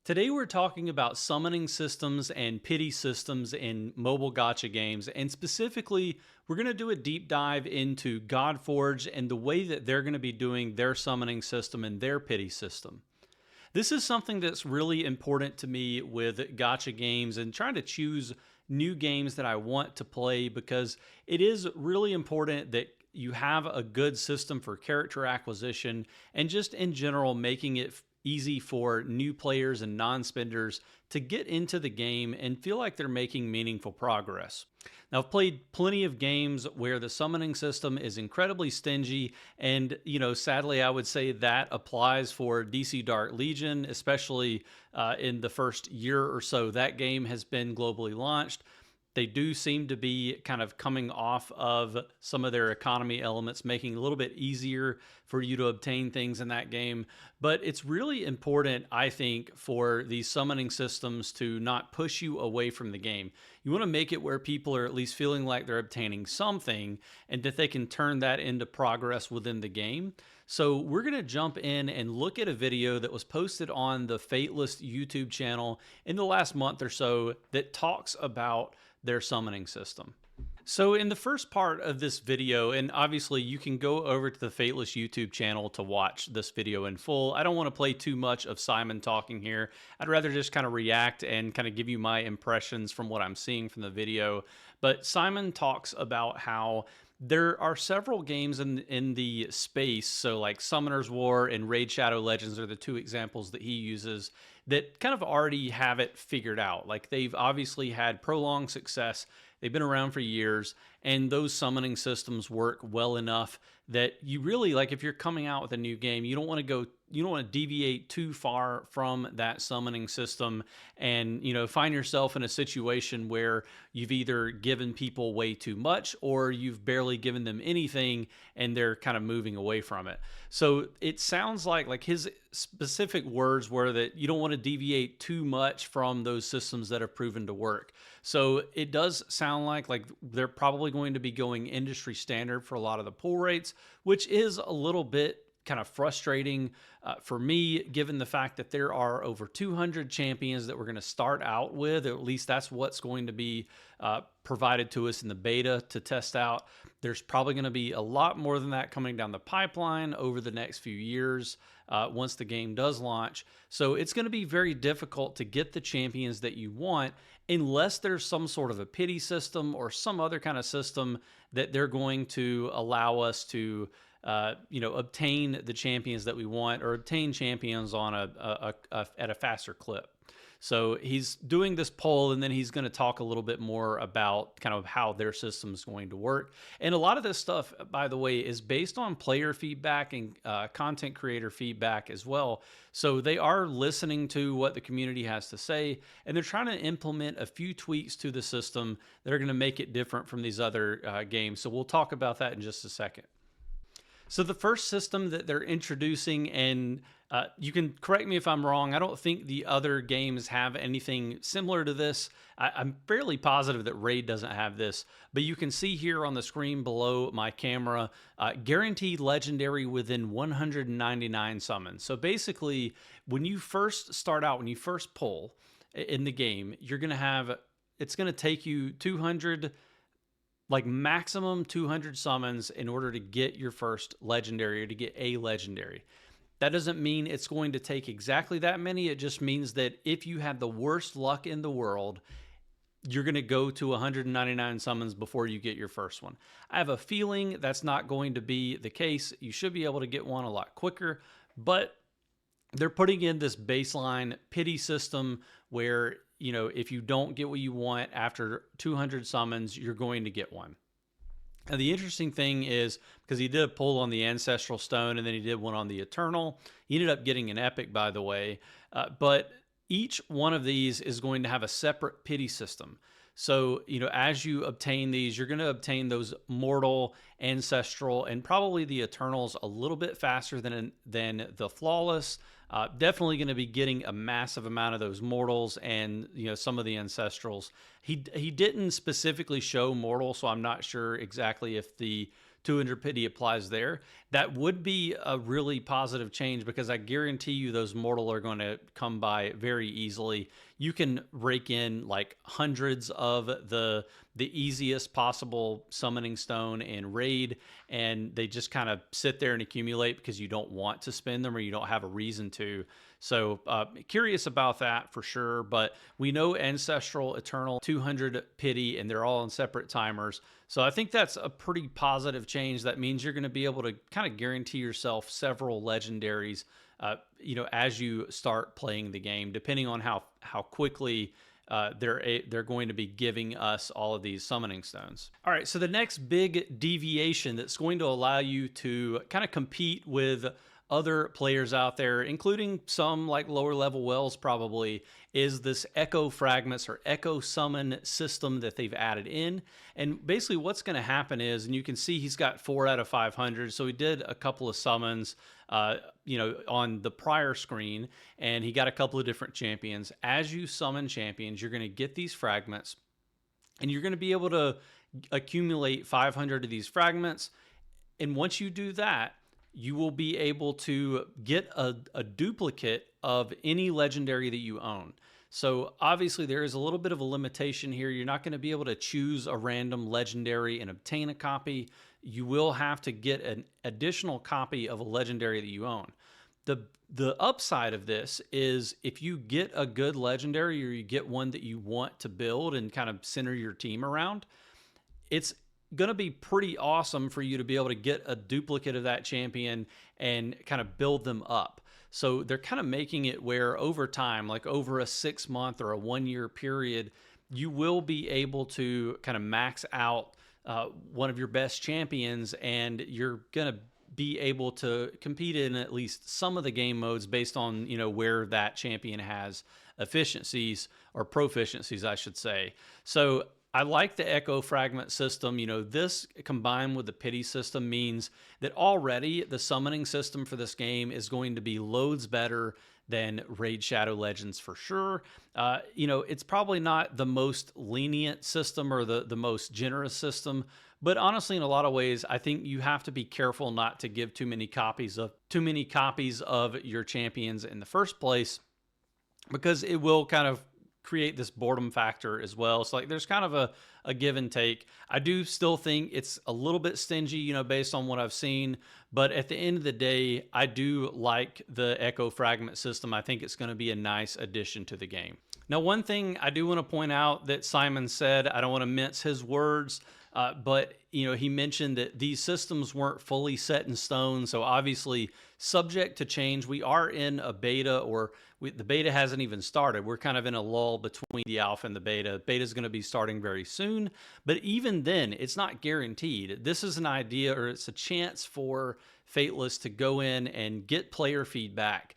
Today we're talking about summoning systems and pity systems in mobile gacha games, and specifically we're going to do a deep dive into Godforge and the way that they're going to be doing their summoning system and their pity system. This is something that's really important to me with gacha games and trying to choose new games that I want to play, because it is really important that you have a good system for character acquisition and just in general making it easy for new players and non-spenders to get into the game and feel like they're making meaningful progress. Now, I've played plenty of games where the summoning system is incredibly stingy, and sadly, I would say that applies for DC Dark Legion, especially in the first year or so that game has been globally launched. They do seem to be kind of coming off of some of their economy elements, making it a little bit easier for you to obtain things in that game. But it's really important, I think, for these summoning systems to not push you away from the game. You want to make it where people are at least feeling like they're obtaining something and that they can turn that into progress within the game. So we're going to jump in and look at a video that was posted on the Fateless YouTube channel in the last month or so that talks about their summoning system. So in the first part of this video, and obviously you can go over to the Fateless YouTube channel to watch this video in full. I don't want to play too much of Simon talking here. I'd rather just kind of react and kind of give you my impressions from what I'm seeing from the video. But Simon talks about how there are several games in the space, so like Summoner's War and Raid Shadow Legends are the two examples that he uses, that kind of already have it figured out. Like, they've obviously had prolonged success, they've been around for years, and those summoning systems work well enough that you really, like, if you're coming out with a new game, you don't want to deviate too far from that summoning system and, find yourself in a situation where you've either given people way too much or you've barely given them anything and they're kind of moving away from it. So it sounds like his specific words were that you don't want to deviate too much from those systems that have proven to work. So it does sound like they're probably going to be going industry standard for a lot of the pull rates, which is a little bit kind of frustrating for me, given the fact that there are over 200 champions that we're going to start out with, or at least that's what's going to be provided to us in the beta to test out. There's probably going to be a lot more than that coming down the pipeline over the next few years once the game does launch. So it's going to be very difficult to get the champions that you want unless there's some sort of a pity system or some other kind of system that they're going to allow us to obtain the champions that we want, or obtain champions on at a faster clip. So he's doing this poll, and then he's going to talk a little bit more about kind of how their system is going to work. And a lot of this stuff, by the way, is based on player feedback and content creator feedback as well. So they are listening to what the community has to say, and they're trying to implement a few tweaks to the system that are going to make it different from these other games. So we'll talk about that in just a second. So the first system that they're introducing, and you can correct me if I'm wrong, I don't think the other games have anything similar to this. I'm fairly positive that Raid doesn't have this, but you can see here on the screen below my camera, guaranteed legendary within 199 summons. So basically, when you first start out, when you first pull in the game, it's going to take you 200, like maximum 200 summons in order to get your first legendary, or to get a legendary. That doesn't mean it's going to take exactly that many. It just means that if you had the worst luck in the world, you're going to go to 199 summons before you get your first one. I have a feeling that's not going to be the case. You should be able to get one a lot quicker, but they're putting in this baseline pity system where, if you don't get what you want after 200 summons, you're going to get one. And the interesting thing is, because he did a pull on the Ancestral Stone and then he did one on the Eternal, he ended up getting an epic, by the way, but each one of these is going to have a separate pity system. So, as you obtain these, you're going to obtain those mortal, ancestral, and probably the Eternals a little bit faster than the flawless. Definitely going to be getting a massive amount of those mortals and some of the ancestrals. He didn't specifically show mortal, so I'm not sure exactly if the 200 pity applies there. That would be a really positive change, because I guarantee you those mortal are going to come by very easily. You can rake in like hundreds of the easiest possible summoning stone and raid, and they just kind of sit there and accumulate because you don't want to spend them or you don't have a reason to. So curious about that for sure. But we know Ancestral, Eternal, 200 pity, and they're all on separate timers. So I think that's a pretty positive change. That means you're going to be able to kind of guarantee yourself several legendaries, as you start playing the game, depending on how quickly they're going to be giving us all of these summoning stones. All right, so the next big deviation that's going to allow you to kind of compete with other players out there, including some like lower level wells probably, is this echo fragments or echo summon system that they've added in. And basically what's going to happen is, and you can see he's got 4 out of 500, so he did a couple of summons on the prior screen, and he got a couple of different champions. As you summon champions, you're going to get these fragments, and you're going to be able to accumulate 500 of these fragments. And once you do that, you will be able to get a duplicate of any legendary that you own. So obviously there is a little bit of a limitation here. You're not going to be able to choose a random legendary and obtain a copy. You will have to get an additional copy of a legendary that you own. The upside of this is if you get a good legendary, or you get one that you want to build and kind of center your team around, it's going to be pretty awesome for you to be able to get a duplicate of that champion and kind of build them up. So they're kind of making it where over time, like over a 6-month or a 1-year period, you will be able to kind of max out one of your best champions, and you're going to be able to compete in at least some of the game modes based on, where that champion has efficiencies or proficiencies, I should say. So I like the Echo Fragment system. This combined with the pity system means that already the summoning system for this game is going to be loads better than Raid Shadow Legends for sure. It's probably not the most lenient system or the most generous system, but honestly, in a lot of ways, I think you have to be careful not to give too many copies of your champions in the first place, because it will kind of create this boredom factor as well. So like there's kind of a give and take. I do still think it's a little bit stingy, based on what I've seen, but at the end of the day, I do like the Echo Fragment system. I think it's going to be a nice addition to the game. Now, one thing I do want to point out that Simon said, I don't want to mince his words, but he mentioned that these systems weren't fully set in stone, so obviously subject to change. We are in a beta, or the beta hasn't even started. We're kind of in a lull between the alpha and the beta. Beta is going to be starting very soon, but even then, it's not guaranteed. This is an idea, or it's a chance for Fateless to go in and get player feedback,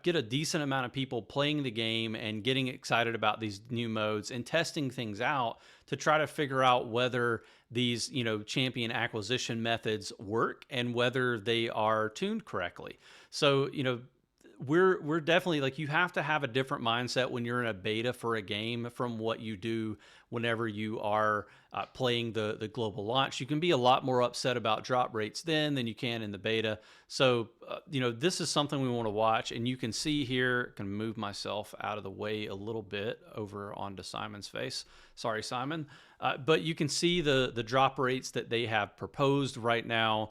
get a decent amount of people playing the game and getting excited about these new modes and testing things out to try to figure out whether these, champion acquisition methods work and whether they are tuned correctly. So, we're definitely, like, you have to have a different mindset when you're in a beta for a game from what you do whenever you are playing the global launch. You can be a lot more upset about drop rates then than you can in the beta. So, this is something we want to watch, and you can see here, I can move myself out of the way a little bit over onto Simon's face. Sorry, Simon. But you can see the drop rates that they have proposed right now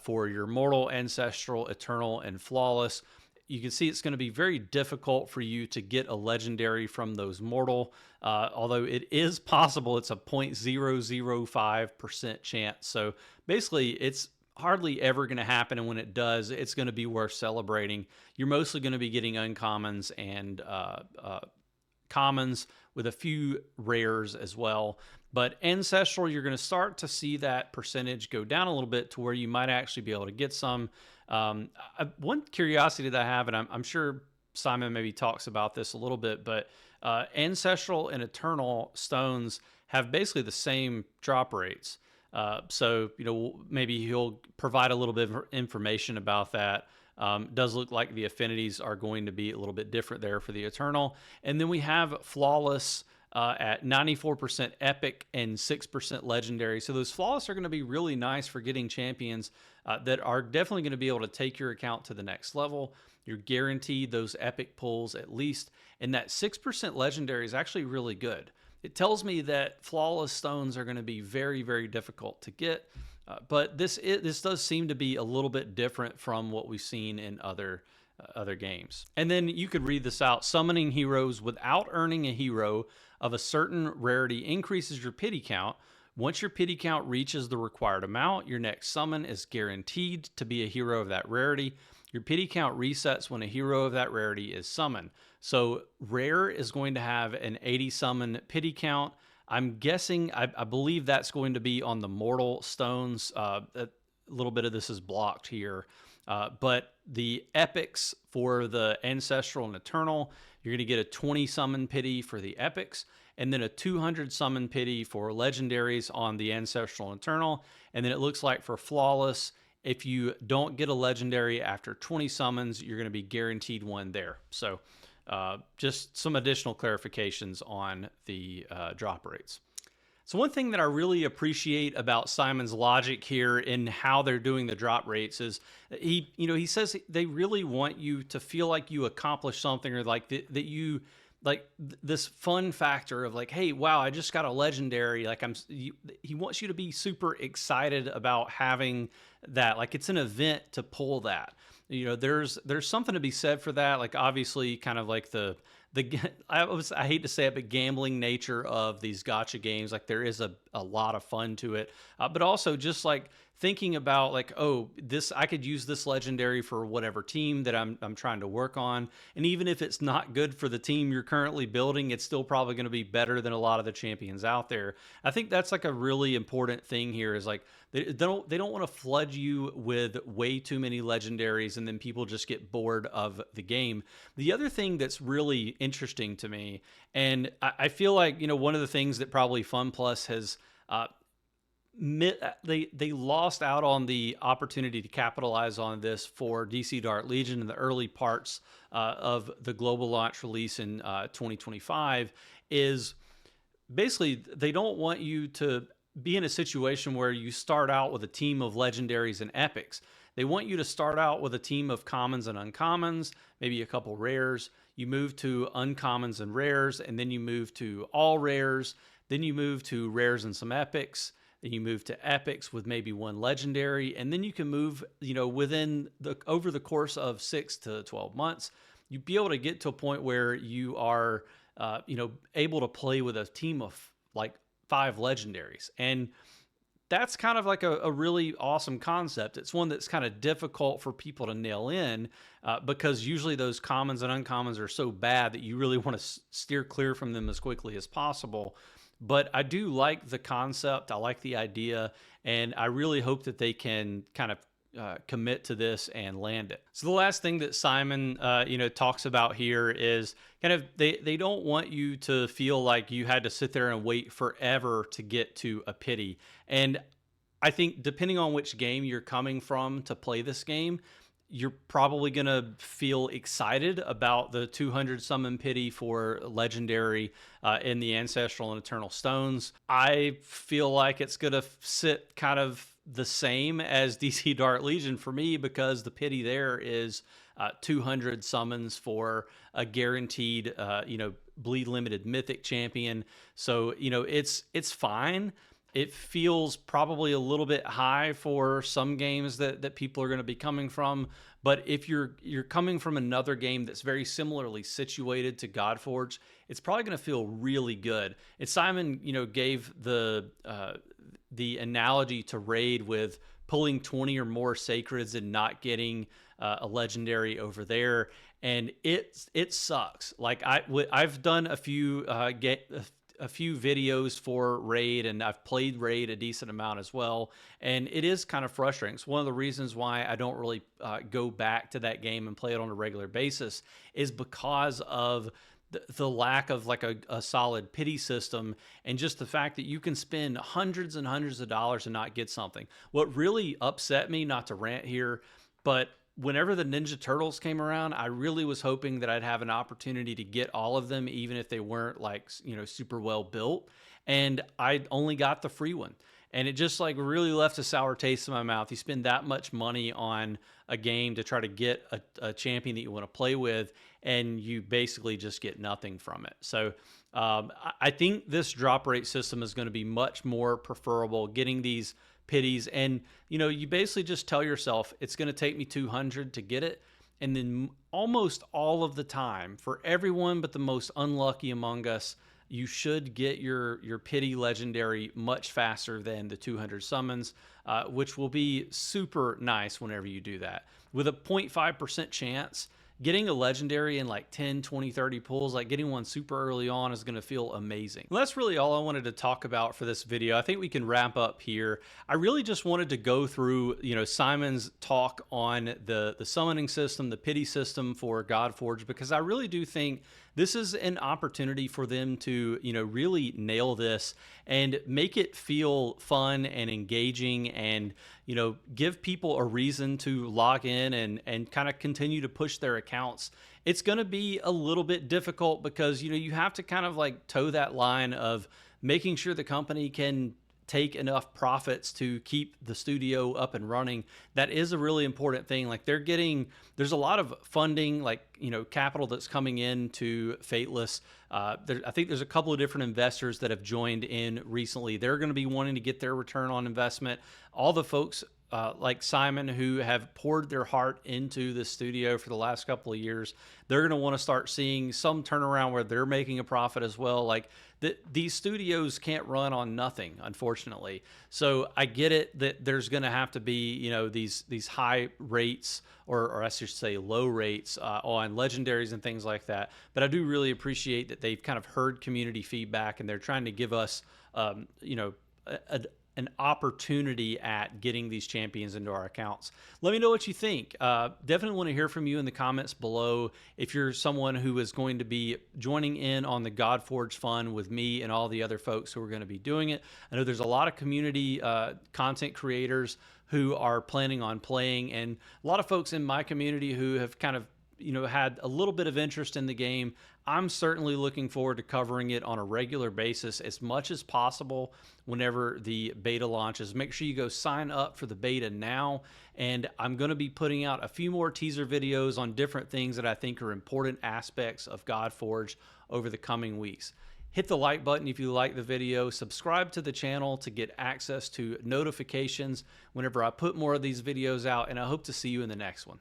for your Mortal, Ancestral, Eternal, and Flawless. You can see it's going to be very difficult for you to get a legendary from those Mortal, although it is possible. It's a 0.005% chance. So basically, it's hardly ever going to happen, and when it does, it's going to be worth celebrating. You're mostly going to be getting uncommons and commons with a few rares as well. But Ancestral, you're going to start to see that percentage go down a little bit to where you might actually be able to get some. One curiosity that I have, and I'm sure Simon maybe talks about this a little bit, but Ancestral and Eternal stones have basically the same drop rates. So, maybe he'll provide a little bit of information about that. Does look like the affinities are going to be a little bit different there for the Eternal. And then we have Flawless. at 94% epic and 6% legendary. So those flawless are going to be really nice for getting champions that are definitely going to be able to take your account to the next level. You're guaranteed those epic pulls at least. And that 6% legendary is actually really good. It tells me that flawless stones are going to be very, very difficult to get. But this does seem to be a little bit different from what we've seen in other games. And then you could read this out. Summoning heroes without earning a hero of a certain rarity increases your pity count. Once your pity count reaches the required amount, your next summon is guaranteed to be a hero of that rarity. Your pity count resets when a hero of that rarity is summoned. So rare is going to have an 80 summon pity count. I'm guessing, I believe that's going to be on the mortal stones. A little bit of this is blocked here. But the epics for the ancestral and eternal, you're going to get a 20 summon pity for the epics, and then a 200 summon pity for legendaries on the ancestral and eternal. And then it looks like for flawless, if you don't get a legendary after 20 summons, you're going to be guaranteed one there. So just some additional clarifications on the drop rates. So one thing that I really appreciate about Simon's logic here in how they're doing the drop rates is he says they really want you to feel like you accomplished something, or like that you like this fun factor of like, hey, wow, I just got a legendary. Like he wants you to be super excited about having that. Like it's an event to pull that. There's something to be said for that. Like obviously kind of like I hate to say it, but gambling nature of these gacha games, like there is a lot of fun to it, but also just like thinking about like, oh, I could use this legendary for whatever team that I'm trying to work on, and even if it's not good for the team you're currently building, it's still probably going to be better than a lot of the champions out there. I think that's like a really important thing here is like they don't want to flood you with way too many legendaries and then people just get bored of the game. The other thing that's really interesting to me, and I feel like one of the things that probably FunPlus has they lost out on the opportunity to capitalize on this for DC Dark Legion in the early parts of the global launch release in 2025, is basically they don't want you to be in a situation where you start out with a team of legendaries and epics. They want you to start out with a team of commons and uncommons, maybe a couple rares. You move to uncommons and rares, and then you move to all rares. Then you move to rares and some epics. Then you move to epics with maybe one legendary, and then you can move, over the course of 6 to 12 months, you'd be able to get to a point where you are, able to play with a team of like 5 legendaries. And that's kind of like a really awesome concept. It's one that's kind of difficult for people to nail in because usually those commons and uncommons are so bad that you really want to steer clear from them as quickly as possible. But I do like the concept. I like the idea, and I really hope that they can kind of commit to this and land it. So the last thing that Simon, talks about here is kind of they don't want you to feel like you had to sit there and wait forever to get to a pity. And I think depending on which game you're coming from to play this game, you're probably going to feel excited about the 200 summon pity for legendary in the ancestral and eternal stones. I feel like it's going to sit kind of the same as DC Dark Legion for me, because the pity there is 200 summons for a guaranteed, bleed limited mythic champion. So, it's fine. It feels probably a little bit high for some games that people are going to be coming from. But if you're coming from another game that's very similarly situated to Godforge, it's probably going to feel really good. And Simon, gave the analogy to Raid with pulling 20 or more sacreds and not getting a legendary over there, and it sucks. Like I've done a few videos for Raid, and I've played Raid a decent amount as well, and it is kind of frustrating. It's one of the reasons why I don't really go back to that game and play it on a regular basis, is because of the lack of like a solid pity system, and just the fact that you can spend hundreds and hundreds of dollars and not get something. What really upset me, not to rant here, but whenever the Ninja Turtles came around, I really was hoping that I'd have an opportunity to get all of them, even if they weren't like, super well built. And I only got the free one. And it just like really left a sour taste in my mouth. You spend that much money on a game to try to get a champion that you want to play with, and you basically just get nothing from it. So I think this drop rate system is going to be much more preferable, getting these pities. And, you basically just tell yourself it's going to take me 200 to get it. And then almost all of the time, for everyone but the most unlucky among us, you should get your pity legendary much faster than the 200 summons, which will be super nice whenever you do that. With a 0.5% chance, getting a legendary in like 10, 20, 30 pulls, like getting one super early on, is going to feel amazing. Well, that's really all I wanted to talk about for this video. I think we can wrap up here. I really just wanted to go through, Simon's talk on the summoning system, the pity system for Godforge, because I really do think this is an opportunity for them to, really nail this and make it feel fun and engaging, and, give people a reason to log in and kind of continue to push their accounts. It's going to be a little bit difficult because, you have to kind of like toe that line of making sure the company can take enough profits to keep the studio up and running. That is a really important thing. Like there's a lot of funding, like, capital that's coming into Fateless. I think there's a couple of different investors that have joined in recently. They're going to be wanting to get their return on investment. All the folks like Simon, who have poured their heart into the studio for the last couple of years, they're going to want to start seeing some turnaround where they're making a profit as well. Like these studios can't run on nothing, unfortunately. So I get it that there's going to have to be, these high rates, or I should say low rates on legendaries and things like that. But I do really appreciate that they've kind of heard community feedback, and they're trying to give us, an opportunity at getting these champions into our accounts. Let me know what you think. Definitely want to hear from you in the comments below. If you're someone who is going to be joining in on the Godforge fun with me and all the other folks who are going to be doing it. I know there's a lot of community content creators who are planning on playing, and a lot of folks in my community who have kind of had a little bit of interest in the game. I'm certainly looking forward to covering it on a regular basis as much as possible whenever the beta launches. Make sure you go sign up for the beta now, and I'm going to be putting out a few more teaser videos on different things that I think are important aspects of Godforge over the coming weeks. Hit the like button if you like the video. Subscribe to the channel to get access to notifications whenever I put more of these videos out, and I hope to see you in the next one.